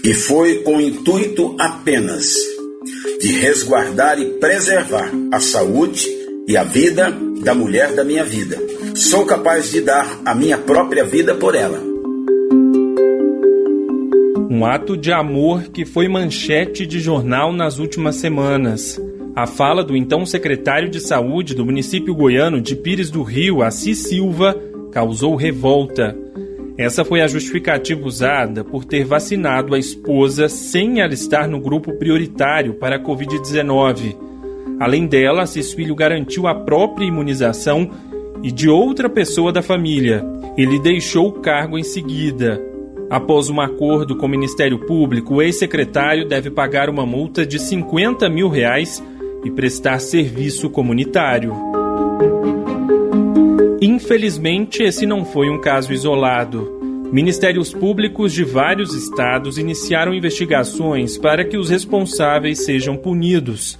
E foi com o intuito apenas de resguardar e preservar a saúde e a vida da mulher da minha vida. Sou capaz de dar a minha própria vida por ela. Um ato de amor que foi manchete de jornal nas últimas semanas. A fala do então secretário de Saúde do município goiano de Pires do Rio, Assis Silva, causou revolta. Essa foi a justificativa usada por ter vacinado a esposa sem ela estar no grupo prioritário para a Covid-19. Além dela, Assis Filho garantiu a própria imunização e de outra pessoa da família. Ele deixou o cargo em seguida. Após um acordo com o Ministério Público, o ex-secretário deve pagar uma multa de R$50 mil e prestar serviço comunitário. Infelizmente, esse não foi um caso isolado. Ministérios públicos de vários estados iniciaram investigações para que os responsáveis sejam punidos.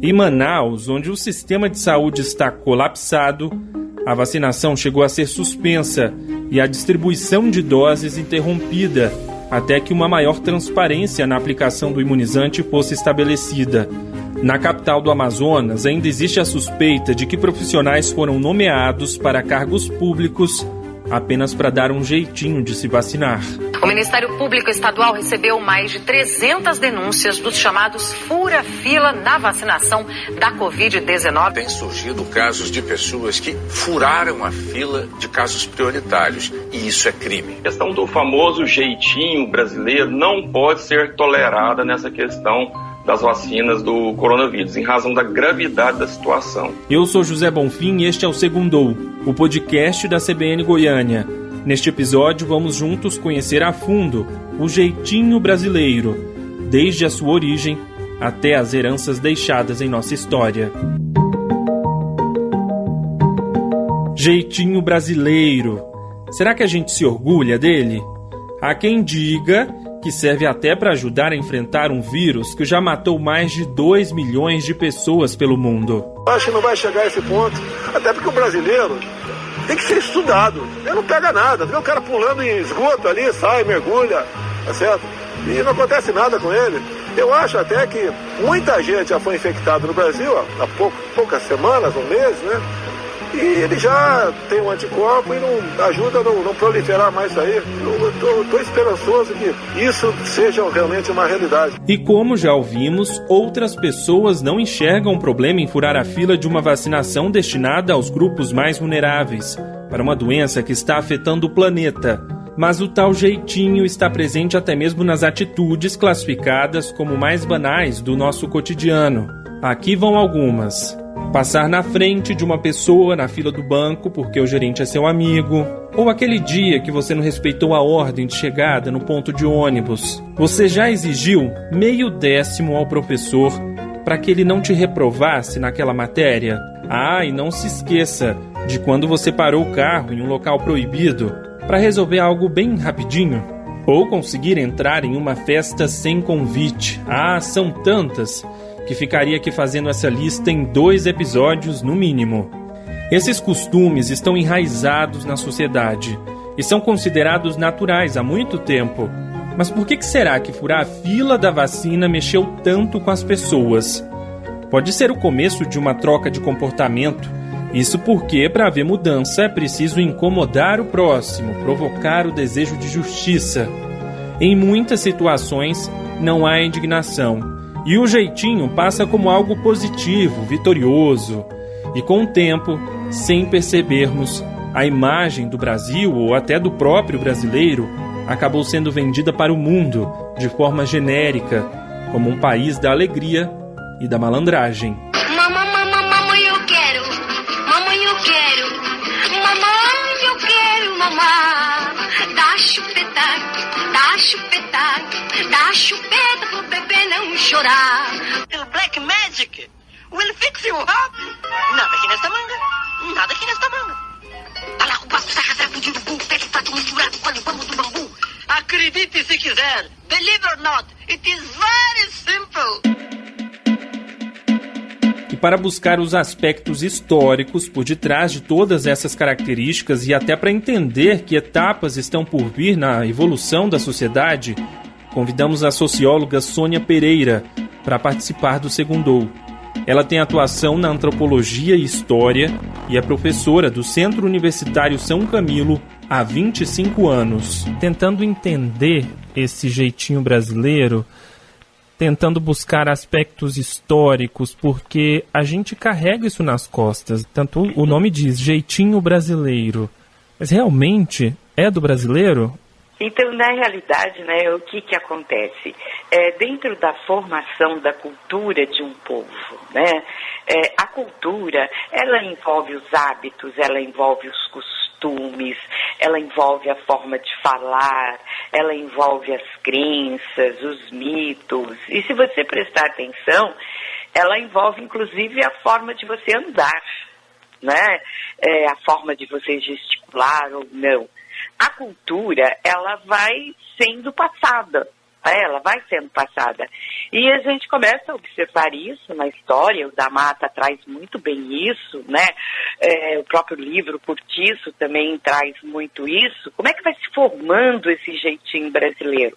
Em Manaus, onde o sistema de saúde está colapsado, a vacinação chegou a ser suspensa e a distribuição de doses interrompida, até que uma maior transparência na aplicação do imunizante fosse estabelecida. Na capital do Amazonas, ainda existe a suspeita de que profissionais foram nomeados para cargos públicos apenas para dar um jeitinho de se vacinar. O Ministério Público Estadual recebeu mais de 300 denúncias dos chamados fura-fila na vacinação da Covid-19. Tem surgido casos de pessoas que furaram a fila de casos prioritários, e isso é crime. A questão do famoso jeitinho brasileiro não pode ser tolerada nessa questão das vacinas do coronavírus, em razão da gravidade da situação. Eu sou José Bonfim e este é o Segundou, o podcast da CBN Goiânia. Neste episódio, vamos juntos conhecer a fundo o jeitinho brasileiro, desde a sua origem até as heranças deixadas em nossa história. Jeitinho brasileiro. Será que a gente se orgulha dele? Há quem diga que serve até para ajudar a enfrentar um vírus que já matou mais de 2 milhões de pessoas pelo mundo. Acho que não vai chegar a esse ponto, até porque o brasileiro tem que ser estudado. Ele não pega nada, vê o cara pulando em esgoto ali, sai, mergulha, tá certo? E não acontece nada com ele. Eu acho até que muita gente já foi infectada no Brasil há poucas semanas, um mês, né? E ele já tem um anticorpo e não ajuda a não proliferar mais isso aí. Eu estou esperançoso que isso seja realmente uma realidade. E como já ouvimos, outras pessoas não enxergam o problema em furar a fila de uma vacinação destinada aos grupos mais vulneráveis, para uma doença que está afetando o planeta. Mas o tal jeitinho está presente até mesmo nas atitudes classificadas como mais banais do nosso cotidiano. Aqui vão algumas. Passar na frente de uma pessoa na fila do banco porque o gerente é seu amigo. Ou aquele dia que você não respeitou a ordem de chegada no ponto de ônibus. Você já exigiu meio décimo ao professor para que ele não te reprovasse naquela matéria? Ah, e não se esqueça de quando você parou o carro em um local proibido para resolver algo bem rapidinho. Ou conseguir entrar em uma festa sem convite. Ah, são tantas que ficaria aqui fazendo essa lista em 2 episódios no mínimo. Esses costumes estão enraizados na sociedade e são considerados naturais há muito tempo. Mas por que será que furar a fila da vacina mexeu tanto com as pessoas? Pode ser o começo de uma troca de comportamento. Isso porque, para haver mudança, é preciso incomodar o próximo, provocar o desejo de justiça. Em muitas situações, não há indignação. E o jeitinho passa como algo positivo, vitorioso. E com o tempo, sem percebermos, a imagem do Brasil, ou até do próprio brasileiro, acabou sendo vendida para o mundo de forma genérica, como um país da alegria e da malandragem. Mamãe, eu quero. Mamãe, eu quero. Mamãe, eu quero, mamãe. Dá chupeta, dá chupeta, dá chupeta pro bebê não chorar. O Black Magic will fix you up. Nada aqui nesta manga, nada aqui nesta manga. Tá lá o passo, saca, saca, fundido, bum, pega o prato misturado com o pano do bambu. Acredite se quiser, believe or not, it is very simple. E para buscar os aspectos históricos por detrás de todas essas características e até para entender que etapas estão por vir na evolução da sociedade, convidamos a socióloga Sônia Pereira para participar do Segundou. Ela tem atuação na antropologia e história e é professora do Centro Universitário São Camilo há 25 anos. Tentando entender esse jeitinho brasileiro, tentando buscar aspectos históricos, porque a gente carrega isso nas costas. Tanto o nome diz jeitinho brasileiro. Mas realmente é do brasileiro? Então, na realidade, né, o que acontece? Dentro da formação da cultura de um povo, né, a cultura, ela envolve os hábitos, ela envolve os costumes, ela envolve a forma de falar, ela envolve as crenças, os mitos. E se você prestar atenção, ela envolve, inclusive, a forma de você andar, né, a forma de você gesticular ou não. A cultura, ela vai sendo passada, ela vai sendo passada. E a gente começa a observar isso na história, o da Mata traz muito bem isso, né? O próprio livro Cortiço também traz muito isso. Como é que vai se formando esse jeitinho brasileiro?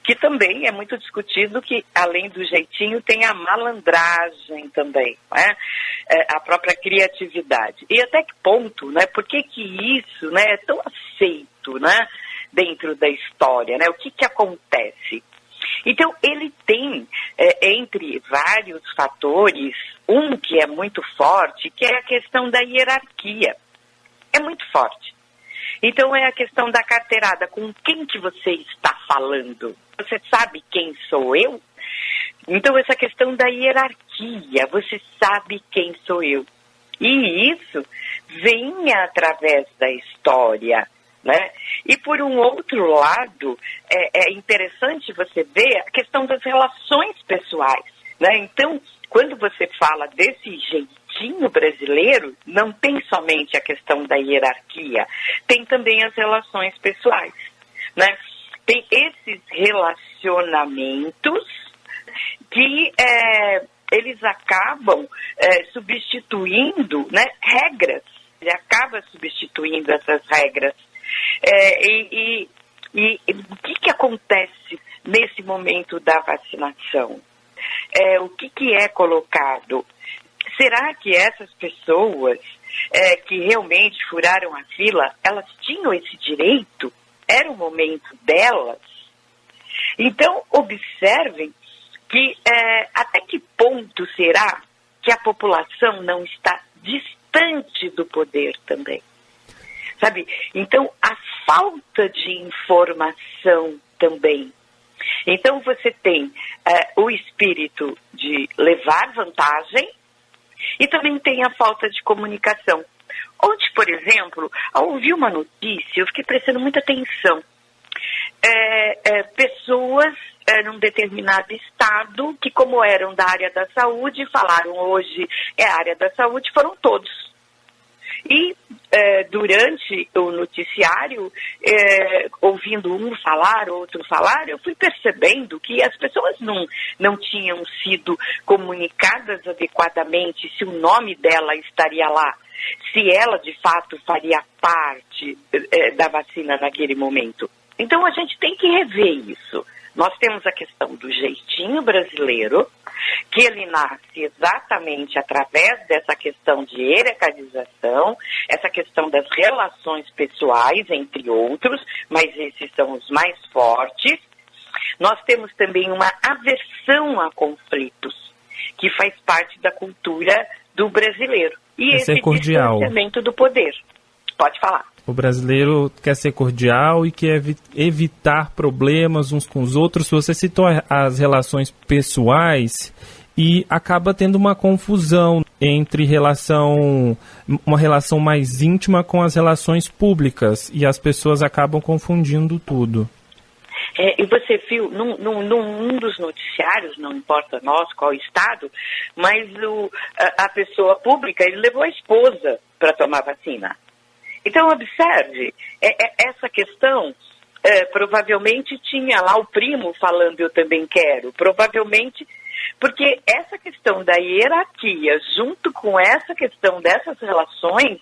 Que também é muito discutido que, além do jeitinho, tem a malandragem também, né? A própria criatividade. E até que ponto, né? Por que isso, né, é tão aceito, né, dentro da história, né? O que acontece? Então, ele tem, entre vários fatores, um que é muito forte, que é a questão da hierarquia. É muito forte. Então, é a questão da carteirada. Com quem que você está falando? Você sabe quem sou eu? Então, essa questão da hierarquia. Você sabe quem sou eu. E isso vem através da história, né? E, por um outro lado, é interessante você ver a questão das relações pessoais, né? Então, quando você fala desse jeitinho brasileiro, não tem somente a questão da hierarquia, tem também as relações pessoais, né? Tem esses relacionamentos que eles acabam substituindo, né, regras. Ele acaba substituindo essas regras. E o que acontece nesse momento da vacinação? O que é colocado? Será que essas pessoas que realmente furaram a fila, elas tinham esse direito? Era o momento delas? Então, observem que até que ponto será que a população não está distante do poder também? Sabe? Então, a falta de informação também. Então, você tem o espírito de levar vantagem e também tem a falta de comunicação. Ontem, por exemplo, ao ouvir uma notícia, eu fiquei prestando muita atenção. Pessoas num determinado estado que, como eram da área da saúde, falaram hoje é a área da saúde, foram todos. E durante o noticiário, ouvindo um falar, outro falar, eu fui percebendo que as pessoas não tinham sido comunicadas adequadamente se o nome dela estaria lá, se ela de fato faria parte da vacina naquele momento. Então a gente tem que rever isso. Nós temos a questão do jeitinho brasileiro, que ele nasce exatamente através dessa questão de hierarquização, essa questão das relações pessoais, entre outros, mas esses são os mais fortes. Nós temos também uma aversão a conflitos, que faz parte da cultura do brasileiro. E esse distanciamento do poder. Pode falar. O brasileiro quer ser cordial e quer evitar problemas uns com os outros. Você citou as relações pessoais e acaba tendo uma confusão entre uma relação mais íntima com as relações públicas e as pessoas acabam confundindo tudo. E você viu, num dos noticiários, não importa nós, qual estado, mas a pessoa pública, ele levou a esposa para tomar vacina. Então, observe, essa questão, provavelmente tinha lá o primo falando eu também quero, provavelmente, porque essa questão da hierarquia, junto com essa questão dessas relações,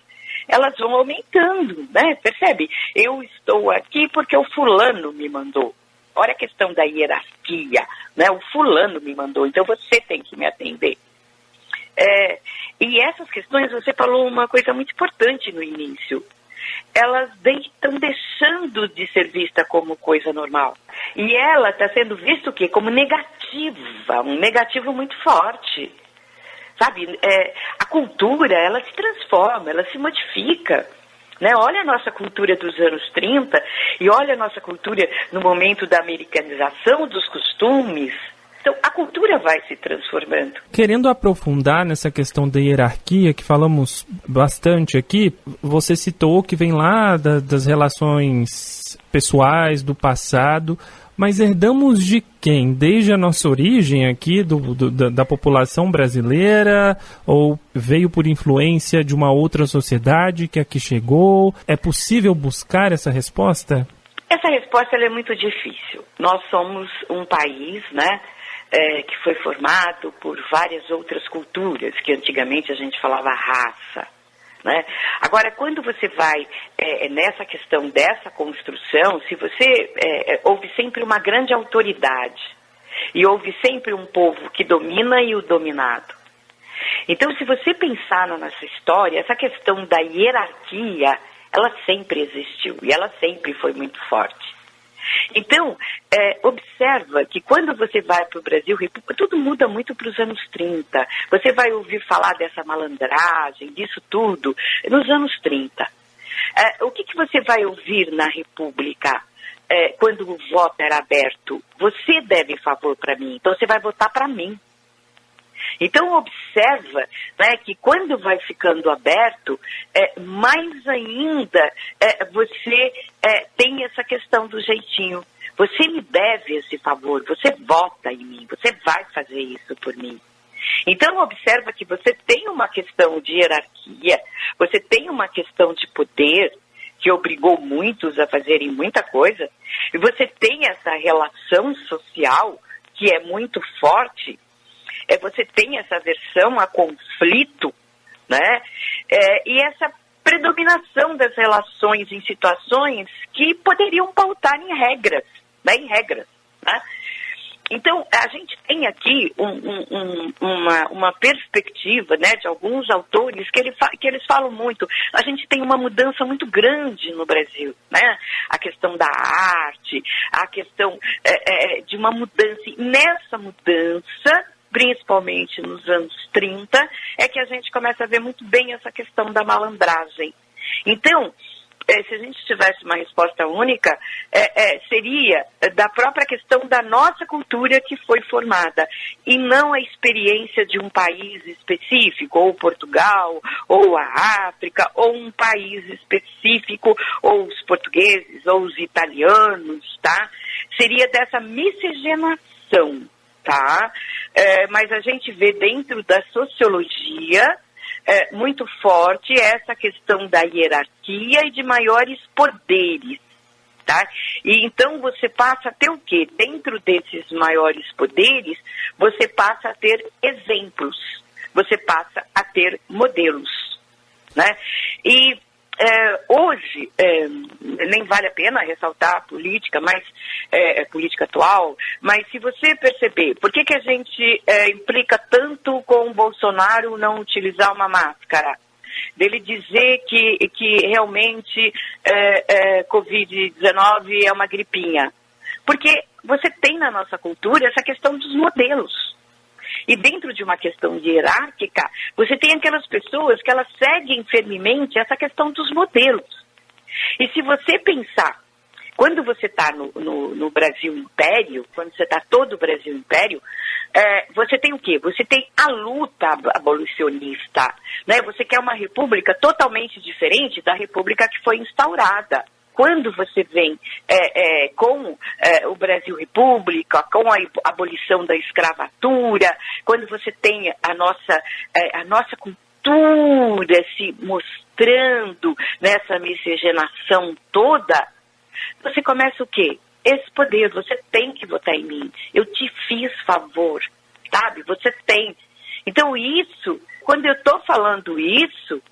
elas vão aumentando, né? Percebe? Eu estou aqui porque o fulano me mandou. Olha a questão da hierarquia, né? O fulano me mandou, então você tem que me atender. E essas questões, você falou uma coisa muito importante no início. Elas estão deixando de ser vista como coisa normal. E ela está sendo vista o quê? Como negativa, um negativo muito forte. Sabe, a cultura, ela se transforma, ela se modifica. Né? Olha a nossa cultura dos anos 30 e olha a nossa cultura no momento da americanização dos costumes. Então, a cultura vai se transformando. Querendo aprofundar nessa questão da hierarquia, que falamos bastante aqui, você citou que vem lá das relações pessoais, do passado, mas herdamos de quem? Desde a nossa origem aqui, da população brasileira, ou veio por influência de uma outra sociedade que aqui chegou? É possível buscar essa resposta? Essa resposta ela é muito difícil. Nós somos um país, né? Que foi formado por várias outras culturas, que antigamente a gente falava raça. Né? Agora, quando você vai nessa questão dessa construção, se você houve sempre uma grande autoridade e houve sempre um povo que domina e o dominado. Então, se você pensar na nossa história, essa questão da hierarquia, ela sempre existiu e ela sempre foi muito forte. Então, observa que quando você vai para o Brasil, tudo muda muito para os anos 30. Você vai ouvir falar dessa malandragem, disso tudo, nos anos 30. O que você vai ouvir na República quando o voto era aberto? Você deve favor para mim, então você vai votar para mim. Então, observa, né, que quando vai ficando aberto, mais ainda você tem essa questão do jeitinho. Você me deve esse favor, você vota em mim, você vai fazer isso por mim. Então, observa que você tem uma questão de hierarquia, você tem uma questão de poder, que obrigou muitos a fazerem muita coisa, e você tem essa relação social que é muito forte. Você tem essa aversão a conflito, né? E essa predominação das relações em situações que poderiam pautar em regras, né? Né? Então, a gente tem aqui uma perspectiva, né, de alguns autores que eles falam muito. A gente tem uma mudança muito grande no Brasil, né? A questão da arte, a questão de uma mudança. E nessa mudança, principalmente nos anos 30, é que a gente começa a ver muito bem essa questão da malandragem. Então, se a gente tivesse uma resposta única, seria da própria questão da nossa cultura que foi formada, e não a experiência de um país específico, ou Portugal, ou a África, ou um país específico, ou os portugueses, ou os italianos, tá? Seria dessa miscigenação. Tá? Mas a gente vê dentro da sociologia muito forte essa questão da hierarquia e de maiores poderes. Tá? E então você passa a ter o quê? Dentro desses maiores poderes, você passa a ter exemplos, você passa a ter modelos. Né? E hoje, nem vale a pena ressaltar a política, mas política atual, mas se você perceber, por que a gente implica tanto com o Bolsonaro não utilizar uma máscara? Dele dizer que realmente Covid-19 é uma gripinha. Porque você tem na nossa cultura essa questão dos modelos. E dentro de uma questão hierárquica, você tem aquelas pessoas que elas seguem firmemente essa questão dos modelos. E se você pensar, quando você está no Brasil Império, quando você está todo o Brasil Império, você tem o quê? Você tem a luta abolicionista, né? Você quer uma república totalmente diferente da república que foi instaurada. Quando você vem com o Brasil República, com a abolição da escravatura, quando você tem a nossa cultura se mostrando nessa miscigenação toda, você começa o quê? Esse poder, você tem que votar em mim. Eu te fiz favor, sabe? Você tem. Então isso, quando eu estou falando isso,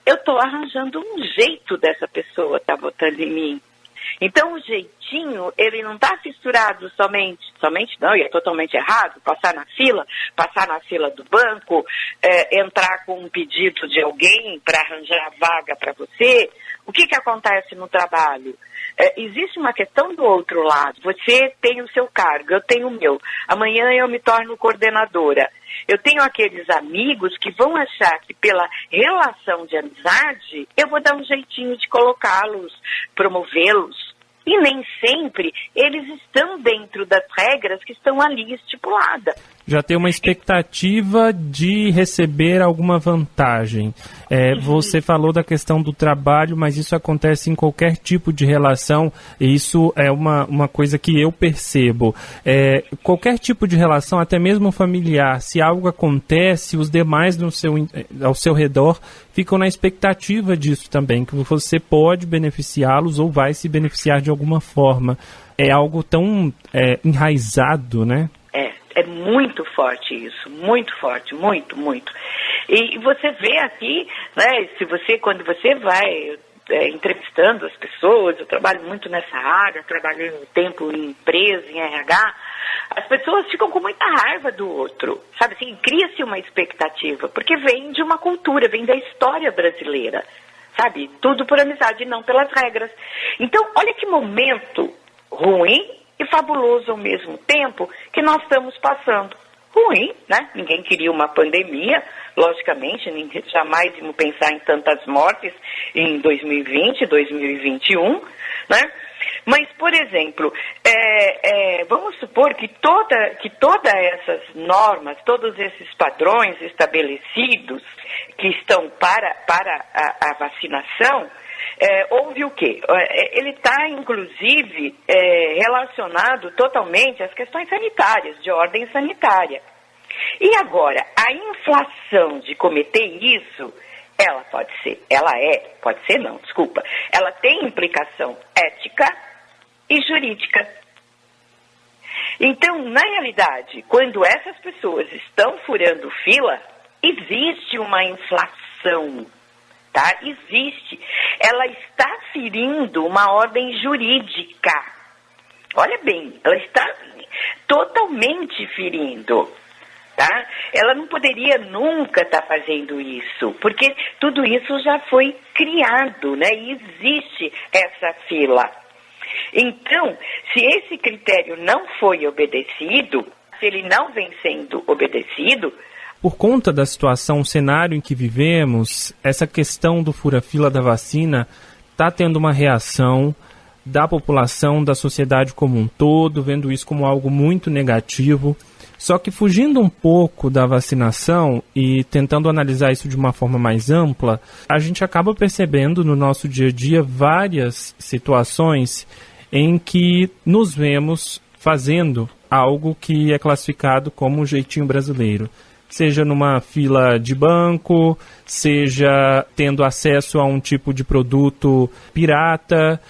eu estou arranjando um jeito dessa pessoa estar votando em mim. Então o jeitinho, ele não está fissurado somente não, e é totalmente errado, passar na fila do banco, entrar com um pedido de alguém para arranjar a vaga para você. O que acontece no trabalho? Existe uma questão do outro lado. Você tem o seu cargo, eu tenho o meu. Amanhã eu me torno coordenadora. Eu tenho aqueles amigos que vão achar que pela relação de amizade eu vou dar um jeitinho de colocá-los, promovê-los. E nem sempre eles estão dentro das regras que estão ali estipuladas. Já tem uma expectativa de receber alguma vantagem. Você falou da questão do trabalho, mas isso acontece em qualquer tipo de relação, e isso é uma coisa que eu percebo. Qualquer tipo de relação, até mesmo familiar, se algo acontece, os demais ao seu redor ficam na expectativa disso também, que você pode beneficiá-los ou vai se beneficiar de alguma forma. É algo tão enraizado, né? É muito forte isso, muito forte, muito, muito. E você vê aqui, né, quando você vai entrevistando as pessoas, eu trabalho muito nessa área, trabalhei um tempo em empresa, em RH, as pessoas ficam com muita raiva do outro, sabe assim, cria-se uma expectativa, porque vem de uma cultura, vem da história brasileira, sabe, tudo por amizade e não pelas regras. Então, olha que momento ruim e fabuloso ao mesmo tempo que nós estamos passando. Ruim, né? Ninguém queria uma pandemia, logicamente, jamais íamos pensar em tantas mortes em 2020, 2021, né? Mas, por exemplo, vamos supor que todas essas normas, todos esses padrões estabelecidos que estão para a vacinação, houve o quê? Ele está, inclusive, relacionado totalmente às questões sanitárias, de ordem sanitária. E agora, a inflação de cometer isso, ela tem implicação ética e jurídica. Então, na realidade, quando essas pessoas estão furando fila, existe uma inflação. Tá? Existe. Ela está ferindo uma ordem jurídica. Olha bem, ela está totalmente ferindo. Tá? Ela não poderia nunca estar fazendo isso, porque tudo isso já foi criado, né? E existe essa fila. Então, se esse critério não foi obedecido, se ele não vem sendo obedecido, por conta da situação, o cenário em que vivemos, essa questão do fura-fila da vacina está tendo uma reação da população, da sociedade como um todo, vendo isso como algo muito negativo. Só que fugindo um pouco da vacinação e tentando analisar isso de uma forma mais ampla, a gente acaba percebendo no nosso dia a dia várias situações em que nos vemos fazendo algo que é classificado como um jeitinho brasileiro. Seja numa fila de banco, seja tendo acesso a um tipo de produto pirata.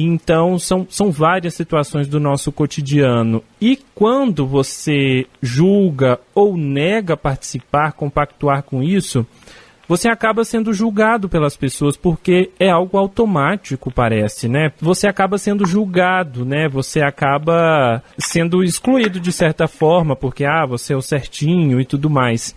Então, são várias situações do nosso cotidiano. E quando você julga ou nega participar, compactuar com isso, você acaba sendo julgado pelas pessoas, porque é algo automático, parece, né? Você acaba sendo julgado, né? Você acaba sendo excluído de certa forma, porque, você é o certinho e tudo mais.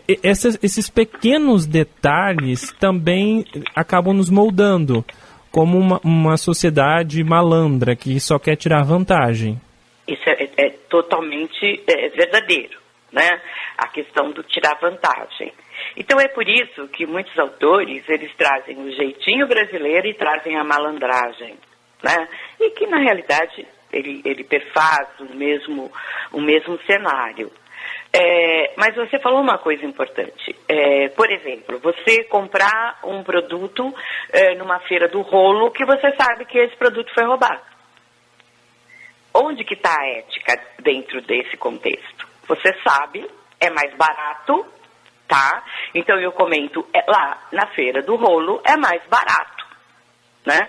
Esses pequenos detalhes também acabam nos moldando como uma sociedade malandra que só quer tirar vantagem. Isso é totalmente verdadeiro, né? A questão do tirar vantagem. Então é por isso que muitos autores, eles trazem o jeitinho brasileiro e trazem a malandragem, né? E que na realidade ele perfaz o mesmo cenário. Mas você falou uma coisa importante. Por exemplo, você comprar um produto numa feira do rolo que você sabe que esse produto foi roubado. Onde que está a ética dentro desse contexto? Você sabe, é mais barato, tá? Então eu comento, lá na feira do rolo é mais barato, né?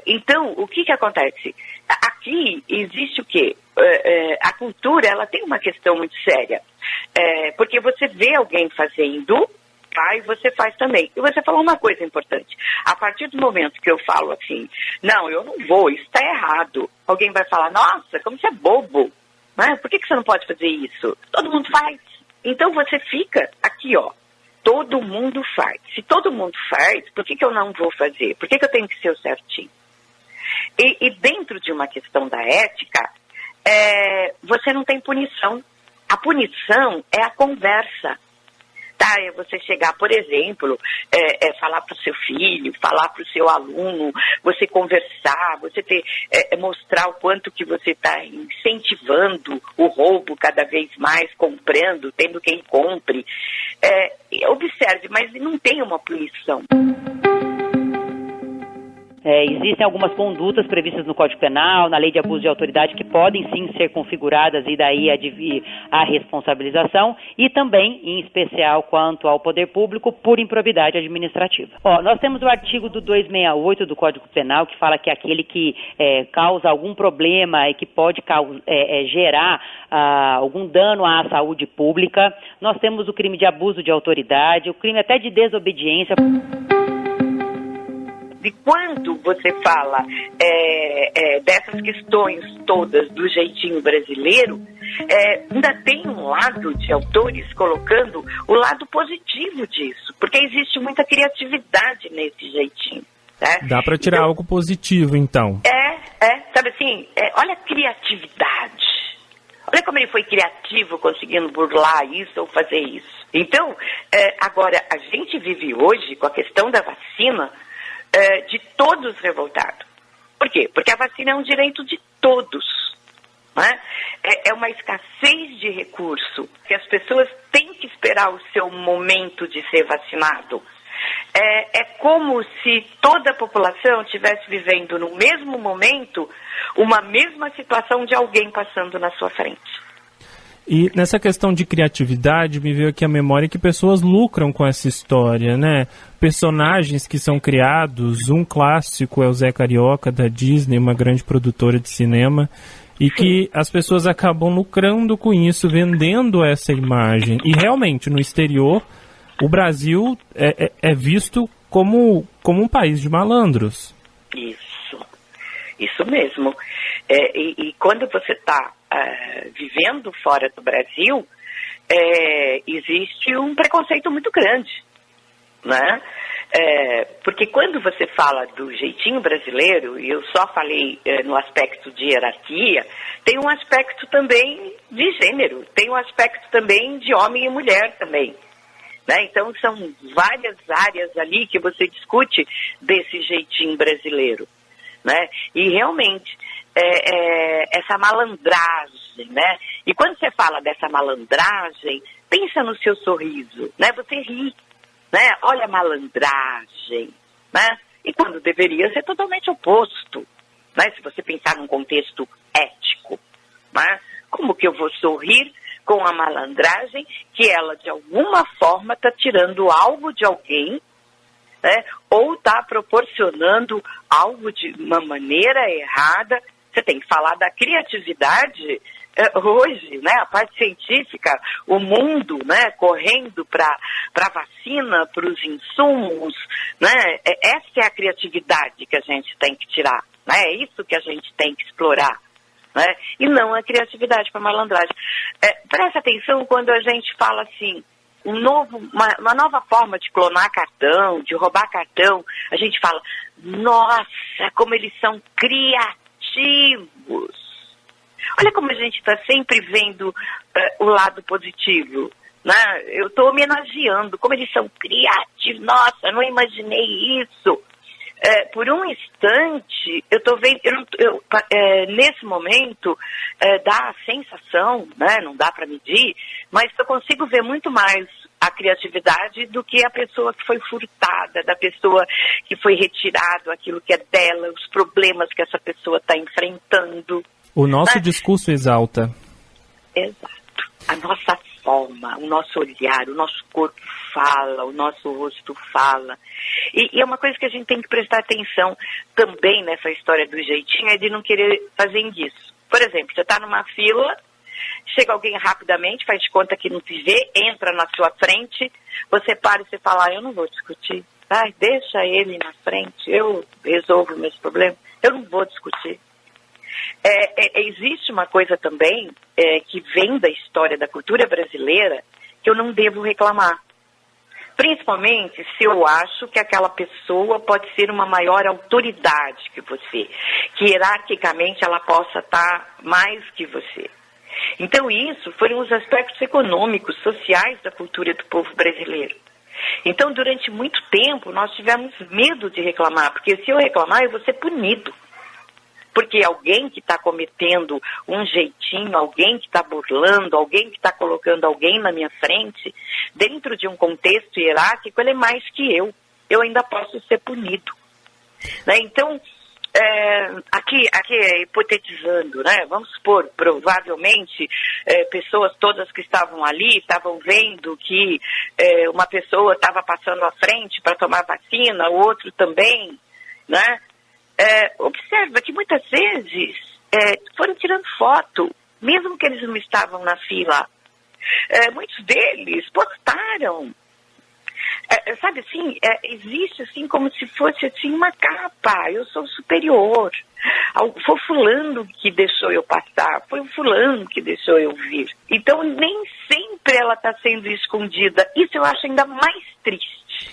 Então, o que acontece? Aqui existe o quê? A cultura, ela tem uma questão muito séria. Porque você vê alguém fazendo, vai, você faz também. E você falou uma coisa importante. A partir do momento que eu falo assim, não, eu não vou, isso está errado. Alguém vai falar, nossa, como você é bobo. Né? Por que você não pode fazer isso? Todo mundo faz. Então você fica aqui, ó. Todo mundo faz. Se todo mundo faz, por que eu não vou fazer? Por que eu tenho que ser o certinho? E dentro de uma questão da ética, você não tem punição. A punição é a conversa. Tá? É você chegar, por exemplo, falar para o seu filho, falar para o seu aluno, você conversar, você mostrar o quanto que você está incentivando o roubo cada vez mais, comprando, tendo quem compre. Observe, mas não tem uma punição. Existem algumas condutas previstas no Código Penal, na Lei de Abuso de Autoridade, que podem sim ser configuradas e daí advir a responsabilização, e também, em especial, quanto ao poder público, por improbidade administrativa. Nós temos o artigo do 268 do Código Penal, que fala que aquele que causa algum problema e que pode gerar algum dano à saúde pública. Nós temos o crime de abuso de autoridade, o crime até de desobediência. E quando você fala dessas questões todas do jeitinho brasileiro, ainda tem um lado de autores colocando o lado positivo disso, porque existe muita criatividade nesse jeitinho. Né? Dá para tirar algo positivo, então. Sabe assim, olha a criatividade. Olha como ele foi criativo conseguindo burlar isso ou fazer isso. Então, agora, a gente vive hoje com a questão da vacina de todos revoltados. Por quê? Porque a vacina é um direito de todos. Né? É uma escassez de recurso que as pessoas têm que esperar o seu momento de ser vacinado. É como se toda a população estivesse vivendo no mesmo momento uma mesma situação de alguém passando na sua frente. E nessa questão de criatividade, me veio aqui a memória que pessoas lucram com essa história, né? Personagens que são criados, um clássico é o Zé Carioca, da Disney, uma grande produtora de cinema, e que as pessoas acabam lucrando com isso, vendendo essa imagem. E realmente, no exterior, o Brasil é visto como um país de malandros. Isso mesmo. E quando você está vivendo fora do Brasil, existe um preconceito muito grande, né? Porque quando você fala do jeitinho brasileiro, e eu só falei no aspecto de hierarquia, tem um aspecto também de gênero, tem um aspecto também de homem e mulher também. Né? Então são várias áreas ali que você discute desse jeitinho brasileiro. Né? E realmente, essa malandragem, né? E quando você fala dessa malandragem, pensa no seu sorriso, né? Você ri, né? Olha a malandragem, né? E quando deveria ser totalmente oposto, né? Se você pensar num contexto ético, né? Como que eu vou sorrir com a malandragem que ela, de alguma forma, está tirando algo de alguém, né? Ou está proporcionando algo de uma maneira errada? Você tem que falar da criatividade hoje, né? A parte científica, o mundo, né? Correndo para a vacina, para os insumos, né? Essa é a criatividade que a gente tem que tirar, né? É isso que a gente tem que explorar, né? E não a criatividade para malandragem. Presta atenção quando a gente fala assim, uma nova forma de clonar cartão, de roubar cartão. A gente fala, nossa, como eles são criativos. Olha como a gente está sempre vendo o lado positivo, né? Eu estou homenageando como eles são criativos. Nossa, não imaginei isso. Por um instante, eu estou vendo, nesse momento, dá a sensação, né? Não dá para medir, mas eu consigo ver muito mais a criatividade do que a pessoa que foi furtada, da pessoa que foi retirado aquilo que é dela, os problemas que essa pessoa está enfrentando. O nosso discurso exalta. Exato. A nossa forma, o nosso olhar, o nosso corpo fala, o nosso rosto fala. E é uma coisa que a gente tem que prestar atenção também nessa história do jeitinho, é de não querer fazer isso. Por exemplo, você está numa fila Chega alguém rapidamente, faz de conta que não te vê, entra na sua frente, você para e você fala, eu não vou discutir. Ai, deixa ele na frente, eu resolvo meus problemas, eu não vou discutir. Existe uma coisa também que vem da história da cultura brasileira que eu não devo reclamar. Principalmente se eu acho que aquela pessoa pode ser uma maior autoridade que você, que hierarquicamente ela possa estar mais que você. Então isso foram os aspectos econômicos, sociais da cultura do povo brasileiro. Então durante muito tempo nós tivemos medo de reclamar, porque se eu reclamar eu vou ser punido. Porque alguém que está cometendo um jeitinho, alguém que está burlando, alguém que está colocando alguém na minha frente, dentro de um contexto hierárquico, ele é mais que eu. Eu ainda posso ser punido. Né? Então, aqui hipotetizando, né? Vamos supor, provavelmente, pessoas todas que estavam ali estavam vendo que uma pessoa estava passando à frente para tomar vacina, o outro também, né? Observa que muitas vezes foram tirando foto, mesmo que eles não estavam na fila. Muitos deles postaram. Sabe assim, existe assim como se fosse assim uma capa, eu sou superior. Foi fulano que deixou eu passar, foi o fulano que deixou eu vir. Então nem sempre ela está sendo escondida. Isso eu acho ainda mais triste.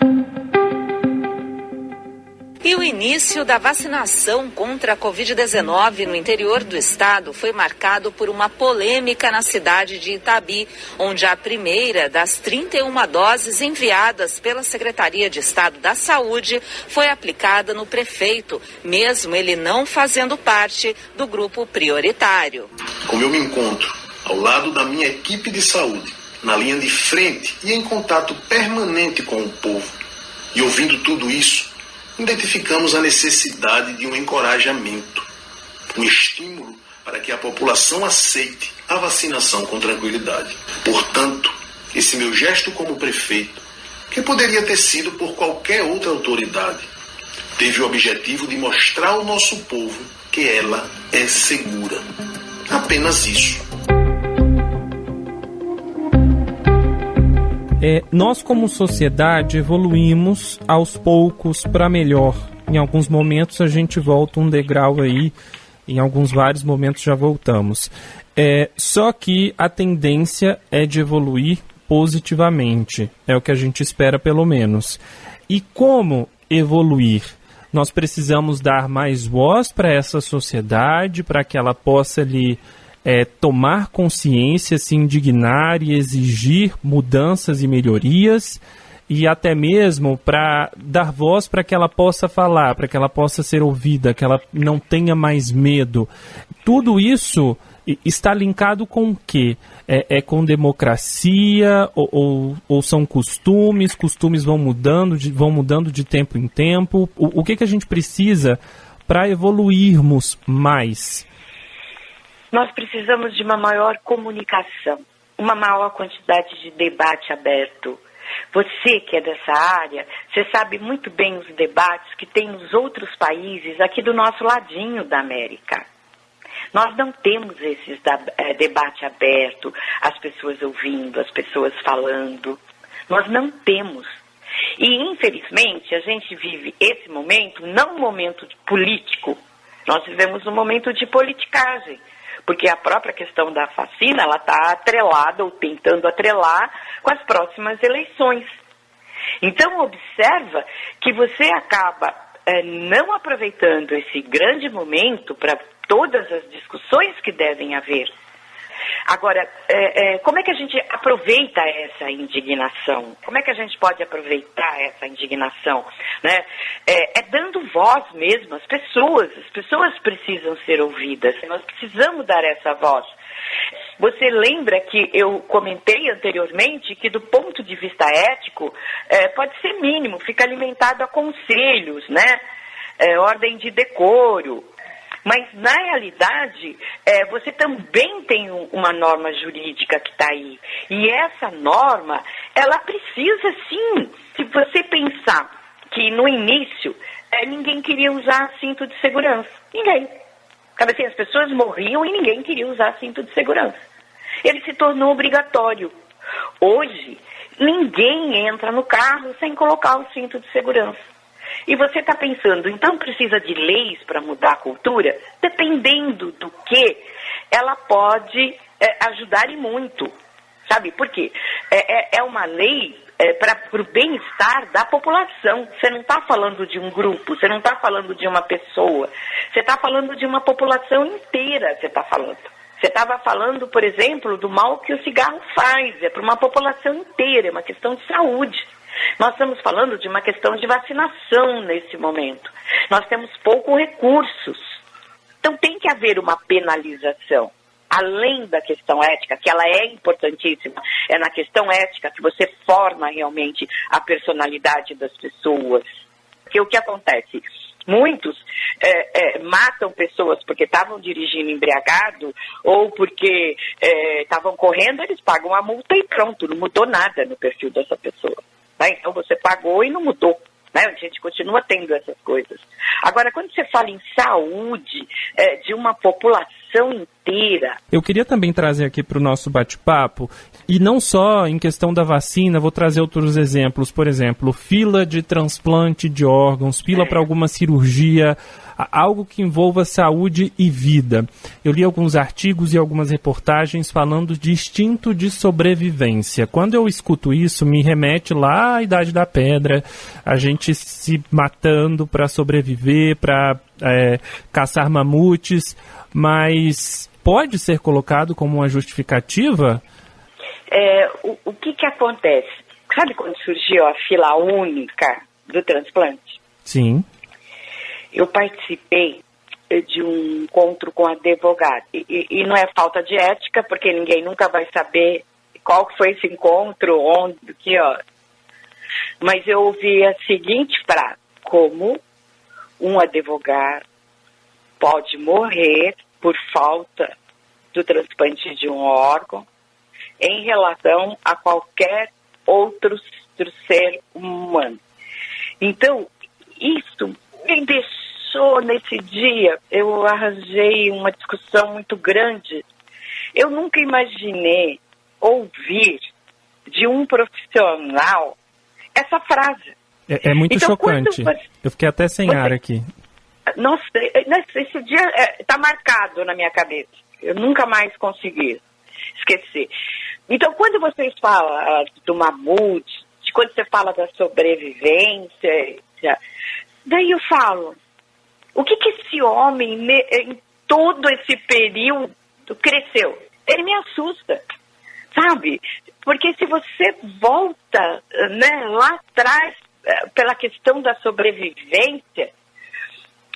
E o início da vacinação contra a Covid-19 no interior do estado foi marcado por uma polêmica na cidade de Itabi, onde a primeira das 31 doses enviadas pela Secretaria de Estado da Saúde foi aplicada no prefeito, mesmo ele não fazendo parte do grupo prioritário. Como eu me encontro ao lado da minha equipe de saúde, na linha de frente e em contato permanente com o povo, e ouvindo tudo isso, identificamos a necessidade de um encorajamento, um estímulo para que a população aceite a vacinação com tranquilidade. Portanto, esse meu gesto como prefeito, que poderia ter sido por qualquer outra autoridade, teve o objetivo de mostrar ao nosso povo que ela é segura. Apenas isso. Nós como sociedade evoluímos aos poucos para melhor. Em alguns momentos a gente volta um degrau aí, em vários momentos já voltamos. Só que a tendência é de evoluir positivamente, é o que a gente espera pelo menos. E como evoluir? Nós precisamos dar mais voz para essa sociedade, para que ela possa ali tomar consciência, se indignar e exigir mudanças e melhorias, e até mesmo para dar voz para que ela possa falar, para que ela possa ser ouvida, que ela não tenha mais medo. Tudo isso está linkado com o quê? Com democracia ou são costumes? Costumes vão mudando de tempo em tempo. O que a gente precisa para evoluirmos mais? Nós precisamos de uma maior comunicação, uma maior quantidade de debate aberto. Você que é dessa área, você sabe muito bem os debates que tem nos outros países aqui do nosso ladinho da América. Nós não temos esse debate aberto, as pessoas ouvindo, as pessoas falando. Nós não temos. E, infelizmente, a gente vive esse momento, não um momento político, nós vivemos um momento de politicagem. Porque a própria questão da vacina, ela está atrelada ou tentando atrelar com as próximas eleições. Então, observa que você acaba não aproveitando esse grande momento para todas as discussões que devem haver. Agora, como é que a gente aproveita essa indignação? Como é que a gente pode aproveitar essa indignação? Né? Dando voz mesmo às pessoas. As pessoas precisam ser ouvidas. Nós precisamos dar essa voz. Você lembra que eu comentei anteriormente que do ponto de vista ético, pode ser mínimo, fica alimentado a conselhos, né? Ordem de decoro. Mas, na realidade, você também tem uma norma jurídica que está aí. E essa norma, ela precisa, sim, se você pensar que no início ninguém queria usar cinto de segurança. Ninguém. Sabe assim, as pessoas morriam e ninguém queria usar cinto de segurança. Ele se tornou obrigatório. Hoje, ninguém entra no carro sem colocar o cinto de segurança. E você está pensando, então precisa de leis para mudar a cultura? Dependendo do que, ela pode ajudar e muito. Sabe por quê? É uma lei para o bem-estar da população. Você não está falando de um grupo, você não está falando de uma pessoa. Você está falando de uma população inteira, você está falando. Você estava falando, por exemplo, do mal que o cigarro faz. É para uma população inteira, é uma questão de saúde. Nós estamos falando de uma questão de vacinação nesse momento. Nós temos poucos recursos. Então tem que haver uma penalização. Além da questão ética, que ela é importantíssima, é na questão ética que você forma realmente a personalidade das pessoas. Porque o que acontece? Muitos matam pessoas porque estavam dirigindo embriagado ou porque estavam correndo, eles pagam a multa e pronto, não mudou nada no perfil dessa pessoa. Né? Então você pagou e não mudou. Né? A gente continua tendo essas coisas. Agora, quando você fala em saúde de uma população inteira... Eu queria também trazer aqui para o nosso bate-papo, e não só em questão da vacina, vou trazer outros exemplos. Por exemplo, fila de transplante de órgãos, fila para alguma cirurgia, algo que envolva saúde e vida. Eu li alguns artigos e algumas reportagens falando de instinto de sobrevivência. Quando eu escuto isso, me remete lá à Idade da Pedra, a gente se matando para sobreviver, para caçar mamutes, mas pode ser colocado como uma justificativa? O que acontece? Sabe quando surgiu a fila única do transplante? Sim. Eu participei de um encontro com advogado. E não é falta de ética, porque ninguém nunca vai saber qual foi esse encontro, onde, que hora. Mas eu ouvi a seguinte frase: como um advogado pode morrer por falta do transplante de um órgão em relação a qualquer outro ser humano. Então, isso me deixou nesse dia, eu arranjei uma discussão muito grande. Eu nunca imaginei ouvir de um profissional essa frase. É muito então, chocante. Eu fiquei até sem ar aqui. Nossa, esse dia está marcado na minha cabeça. Eu nunca mais consegui esquecer. Então, quando vocês falam do mamute, quando você fala da sobrevivência, daí eu falo, o que esse homem, em todo esse período, cresceu? Ele me assusta, sabe? Porque se você volta, né, lá atrás, pela questão da sobrevivência,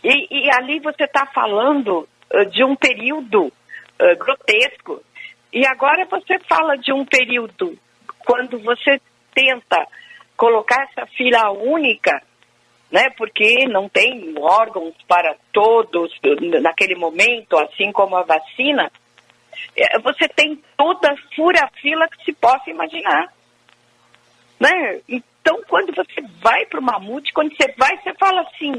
e ali você está falando de um período grotesco, e agora você fala de um período quando você tenta colocar essa fila única, né, porque não tem órgãos para todos naquele momento, assim como a vacina, você tem toda a fura-fila que se possa imaginar. Né? Então, quando você vai para o mamute, quando você vai, você fala assim,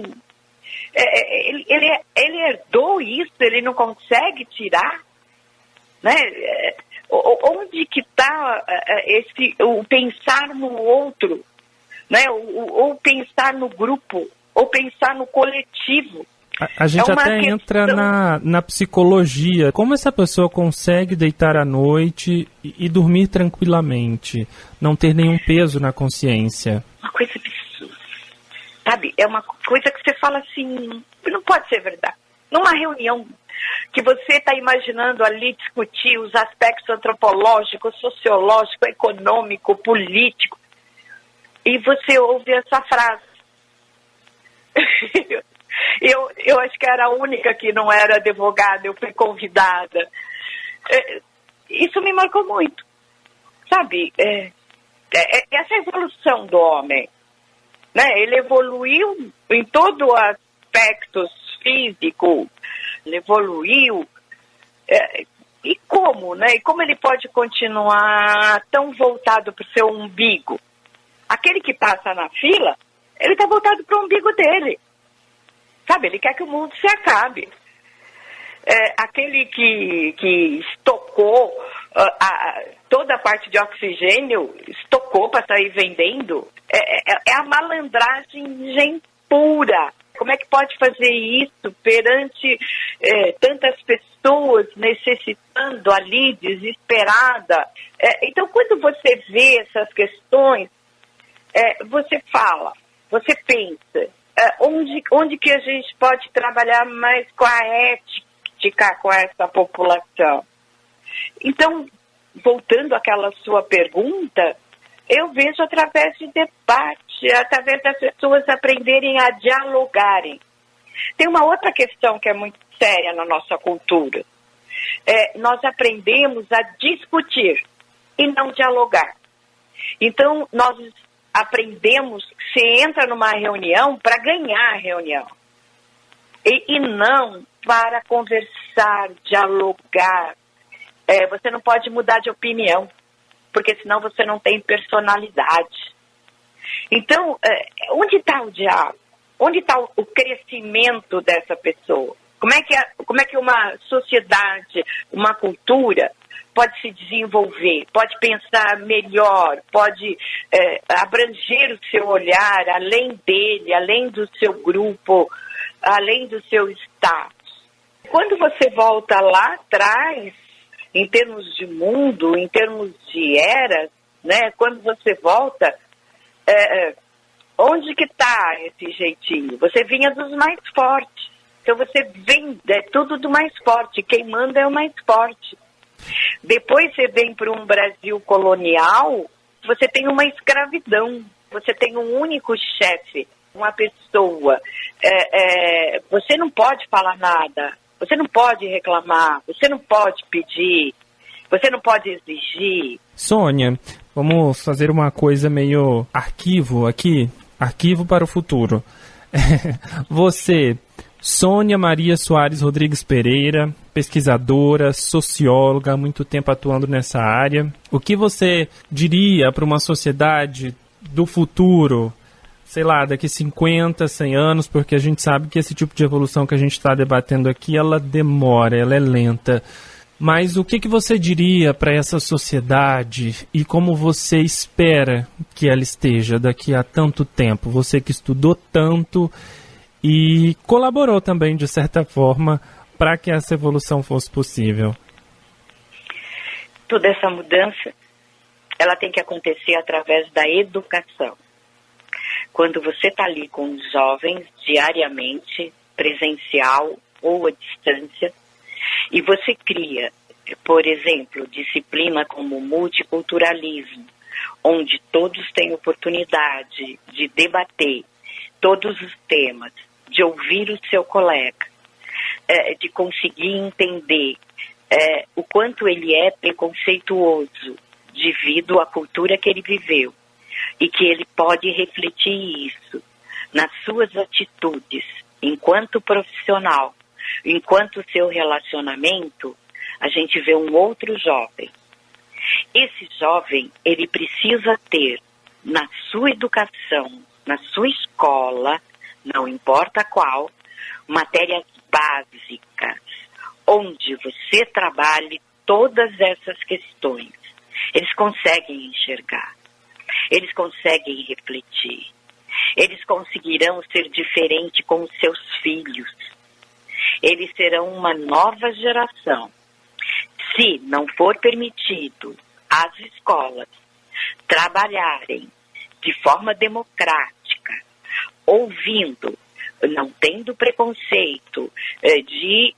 ele herdou isso, ele não consegue tirar, né? Onde que está o pensar no outro, né? Ou pensar no grupo, ou pensar no coletivo. A gente até entra na psicologia. Como essa pessoa consegue deitar à noite e dormir tranquilamente, não ter nenhum peso na consciência? Uma coisa absurda, sabe? É uma coisa que você fala assim, não pode ser verdade. Numa reunião que você está imaginando ali discutir os aspectos antropológicos, sociológicos, econômico, político, e você ouve essa frase. Eu acho que era a única que não era advogada, eu fui convidada. Isso me marcou muito, sabe? Essa evolução do homem, né? Ele evoluiu em todos os aspectos físicos, ele evoluiu. E como, né? E como ele pode continuar tão voltado para o seu umbigo? Aquele que passa na fila, ele está voltado para o umbigo dele. Sabe, ele quer que o mundo se acabe. Aquele que estocou toda a parte de oxigênio estocou para sair vendendo. É a malandragem pura. Como é que pode fazer isso perante tantas pessoas necessitando ali, desesperada? Então, quando você vê essas questões, você fala, você pensa, onde que a gente pode trabalhar mais com a ética com essa população? Então, voltando àquela sua pergunta, eu vejo através de debate, através das pessoas aprenderem a dialogarem. Tem uma outra questão que é muito séria na nossa cultura. Nós aprendemos a discutir e não dialogar. Então, nós aprendemos que você entra numa reunião para ganhar a reunião. E não para conversar, dialogar. Você não pode mudar de opinião, porque senão você não tem personalidade. Então, onde está o diálogo? Onde está o crescimento dessa pessoa? Como é que uma sociedade, uma cultura pode se desenvolver, pode pensar melhor, pode abranger o seu olhar além dele, além do seu grupo, além do seu status? Quando você volta lá atrás, em termos de mundo, em termos de eras, né? Quando você volta, onde que está esse jeitinho? Você vinha dos mais fortes. Então você vem, tudo do mais forte. Quem manda é o mais forte. Depois você vem para um Brasil colonial, você tem uma escravidão. Você tem um único chefe, uma pessoa. Você não pode falar nada. Você não pode reclamar, você não pode pedir, você não pode exigir. Sônia, vamos fazer uma coisa meio arquivo aqui, arquivo para o futuro. Você, Sônia Maria Soares Rodrigues Pereira, pesquisadora, socióloga, há muito tempo atuando nessa área. O que você diria para uma sociedade do futuro, sei lá, daqui 50, 100 anos, porque a gente sabe que esse tipo de evolução que a gente está debatendo aqui, ela demora, ela é lenta. Mas o que você diria para essa sociedade e como você espera que ela esteja daqui a tanto tempo? Você que estudou tanto e colaborou também, de certa forma, para que essa evolução fosse possível. Toda essa mudança, ela tem que acontecer através da educação. Quando você está ali com os jovens diariamente, presencial ou à distância, e você cria, por exemplo, disciplina como multiculturalismo, onde todos têm oportunidade de debater todos os temas, de ouvir o seu colega, de conseguir entender o quanto ele é preconceituoso devido à cultura que ele viveu. E que ele pode refletir isso nas suas atitudes, enquanto profissional, enquanto seu relacionamento, a gente vê um outro jovem. Esse jovem, ele precisa ter na sua educação, na sua escola, não importa qual, matérias básicas, onde você trabalhe todas essas questões. Eles conseguem enxergar. Eles conseguem refletir. Eles conseguirão ser diferentes com os seus filhos. Eles serão uma nova geração. Se não for permitido às escolas trabalharem de forma democrática, ouvindo, não tendo preconceito de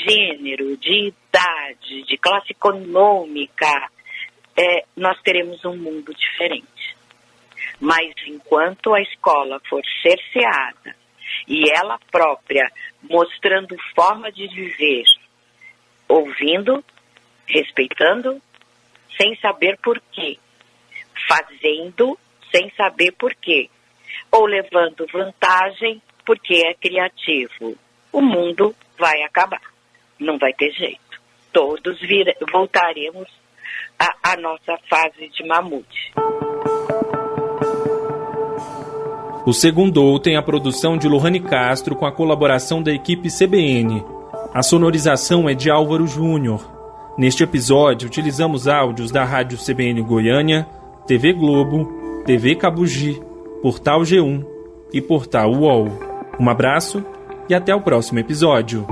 gênero, de idade, de classe econômica, nós teremos um mundo diferente. Mas enquanto a escola for cerceada e ela própria mostrando forma de viver, ouvindo, respeitando, sem saber por quê, fazendo sem saber por quê, ou levando vantagem porque é criativo, o mundo vai acabar. Não vai ter jeito. Todos voltaremos à nossa fase de mamute. O Segundou tem a produção de Lohane Castro com a colaboração da equipe CBN. A sonorização é de Álvaro Júnior. Neste episódio, utilizamos áudios da Rádio CBN Goiânia, TV Globo, TV Cabugi, Portal G1 e Portal UOL. Um abraço e até o próximo episódio.